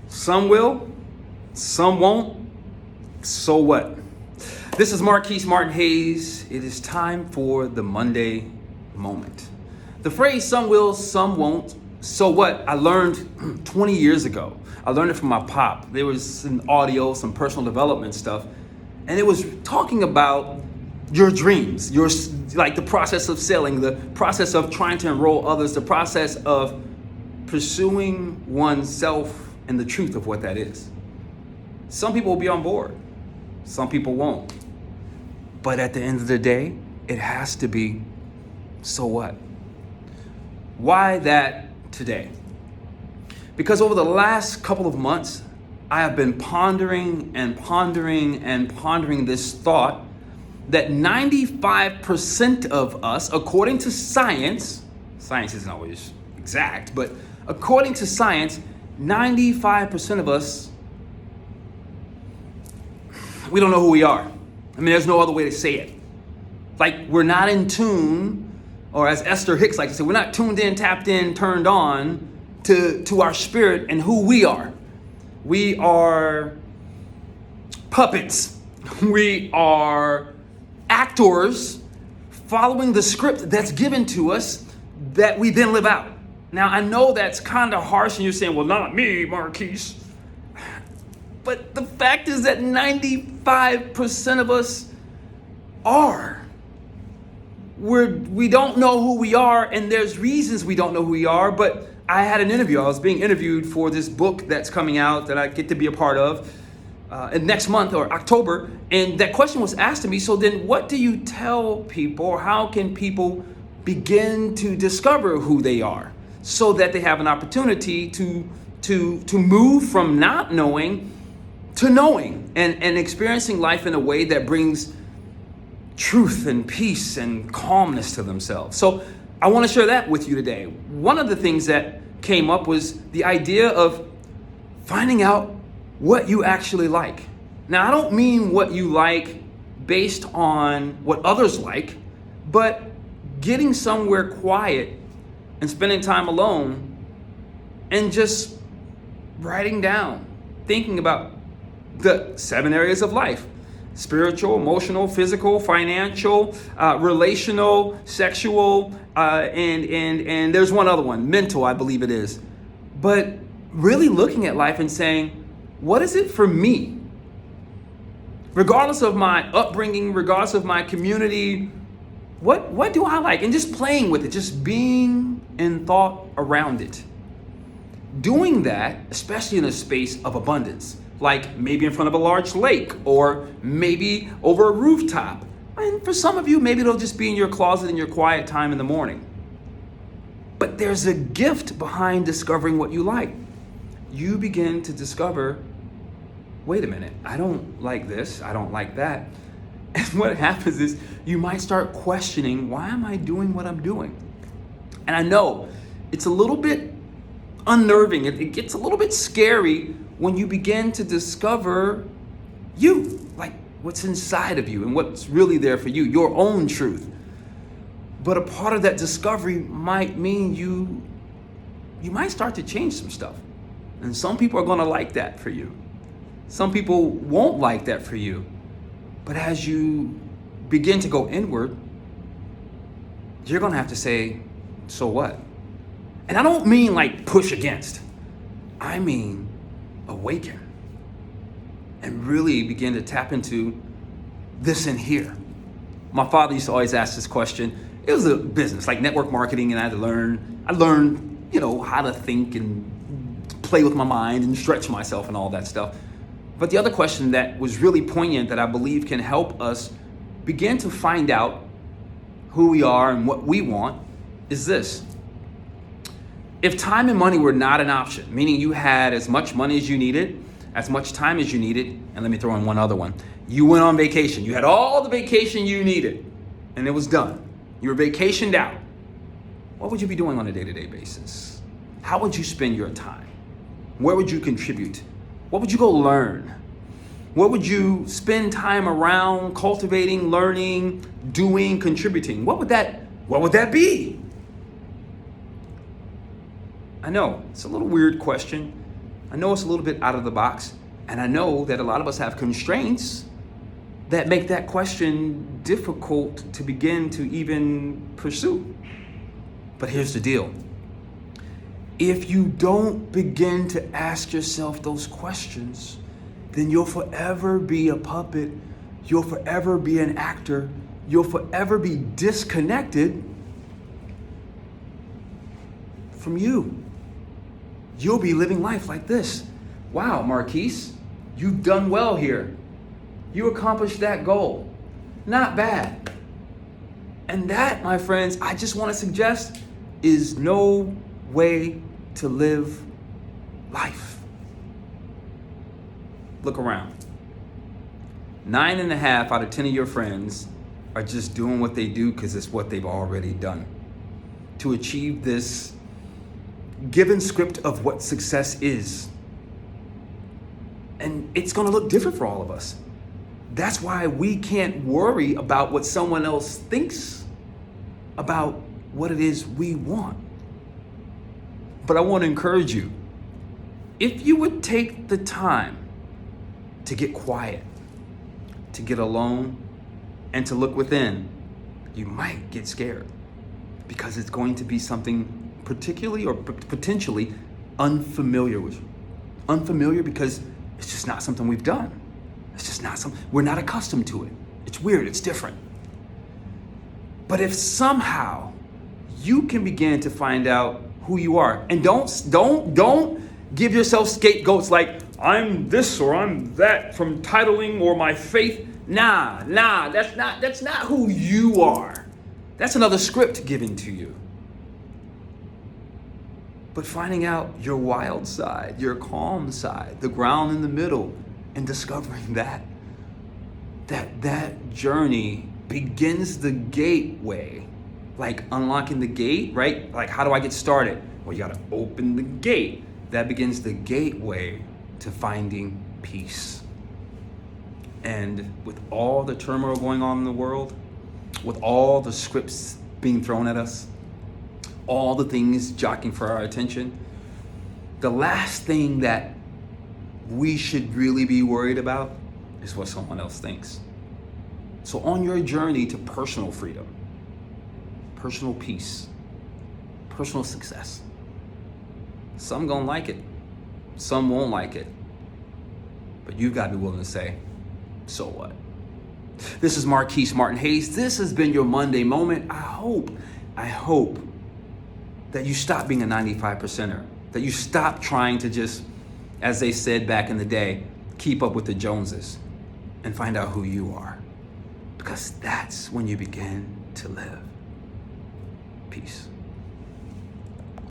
Some will, some won't. So what? This is Marquise Martin Hayes. It is time for the Monday moment. The phrase some will, some won't. So what? I learned 20 years ago. I learned it from my pop. There was some audio, some personal development stuff. And it was talking about your dreams, like the process of selling, the process of trying to enroll others, the process of pursuing oneself and the truth of what that is. Some people will be on board. Some people won't. But at the end of the day, it has to be, so what? Why that today? Because over the last couple of months, I have been pondering this thought that 95% of us, according to science isn't always exact, but according to science, 95% of us, we don't know who we are. I mean, there's no other way to say it. Like, we're not in tune, or as Esther Hicks likes to say, we're not tuned in, tapped in, turned on to our spirit and who we are. We are puppets. We are actors following the script that's given to us that we then live out. Now, I know that's kind of harsh and you're saying, well, not me, Marquise. But the fact is that 95% of us are. We don't know who we are, and there's reasons we don't know who we are, but I had an interview. I was being interviewed for this book that's coming out that I get to be a part of next month or October, and that question was asked to me, so then what do you tell people, or how can people begin to discover who they are so that they have an opportunity to move from not knowing to knowing and experiencing life in a way that brings truth and peace and calmness to themselves. So I want to share that with you today. One of the things that came up was the idea of finding out what you actually like. Now, I don't mean what you like based on what others like, but getting somewhere quiet and spending time alone and just writing down, thinking about the 7 areas of life: spiritual, emotional, physical, financial, relational, sexual, and there's one other one, mental, I believe it is. But really looking at life and saying, what is it for me? Regardless of my upbringing, regardless of my community, what do I like? And just playing with it, just being in thought around it. Doing that, especially in a space of abundance, like maybe in front of a large lake or maybe over a rooftop. And for some of you, maybe it'll just be in your closet in your quiet time in the morning. But there's a gift behind discovering what you like. You begin to discover, wait a minute, I don't like this, I don't like that. And what happens is you might start questioning, why am I doing what I'm doing? And I know it's a little bit unnerving. It gets a little bit scary when you begin to discover you, like what's inside of you and what's really there for you, your own truth. But a part of that discovery might mean you might start to change some stuff. And some people are going to like that for you. Some people won't like that for you. But as you begin to go inward, you're going to have to say, so what? And I don't mean like push against. I mean awaken and really begin to tap into this in here. My father used to always ask this question. It was a business like network marketing, and I learned, how to think and play with my mind and stretch myself and all that stuff. But the other question that was really poignant that I believe can help us begin to find out who we are and what we want is this. If time and money were not an option, meaning you had as much money as you needed, as much time as you needed, and let me throw in one other one. You went on vacation. You had all the vacation you needed, and it was done. You were vacationed out. What would you be doing on a day-to-day basis? How would you spend your time? Where would you contribute? What would you go learn? What would you spend time around cultivating, learning, doing, contributing? What would that be? I know, it's a little weird question, I know it's a little bit out of the box, and I know that a lot of us have constraints that make that question difficult to begin to even pursue. But here's the deal. If you don't begin to ask yourself those questions, then you'll forever be a puppet. You'll forever be an actor. You'll forever be disconnected from you. You'll be living life like this. Wow, Marquise, you've done well here. You accomplished that goal. Not bad. And that, my friends, I just want to suggest is no way to live life. Look around. 9.5 out of 10 of your friends are just doing what they do because it's what they've already done. To achieve this given script of what success is. And it's going to look different for all of us. That's why we can't worry about what someone else thinks about what it is we want. But I want to encourage you, if you would take the time to get quiet, to get alone, and to look within, you might get scared because it's going to be something particularly or potentially unfamiliar with you. Unfamiliar because it's just not something we've done. It's just not something, we're not accustomed to it. It's weird, it's different. But if somehow you can begin to find out who you are, and don't give yourself scapegoats like I'm this or I'm that from titling or my faith. Nah, that's not who you are. That's another script given to you. But finding out your wild side, your calm side, the ground in the middle, and discovering that journey begins the gateway. Like unlocking the gate, right? Like how do I get started? Well, you gotta open the gate. That begins the gateway to finding peace. And with all the turmoil going on in the world, with all the scripts being thrown at us, all the things jockeying for our attention, the last thing that we should really be worried about is what someone else thinks. So on your journey to personal freedom, personal peace, personal success, some gonna like it, some won't like it, but you've got to be willing to say, so what? This is Marquise Martin Hayes. This has been your Monday Moment. I hope that you stop being a 95%er, that you stop trying to just, as they said back in the day, keep up with the Joneses and find out who you are. Because that's when you begin to live. Peace.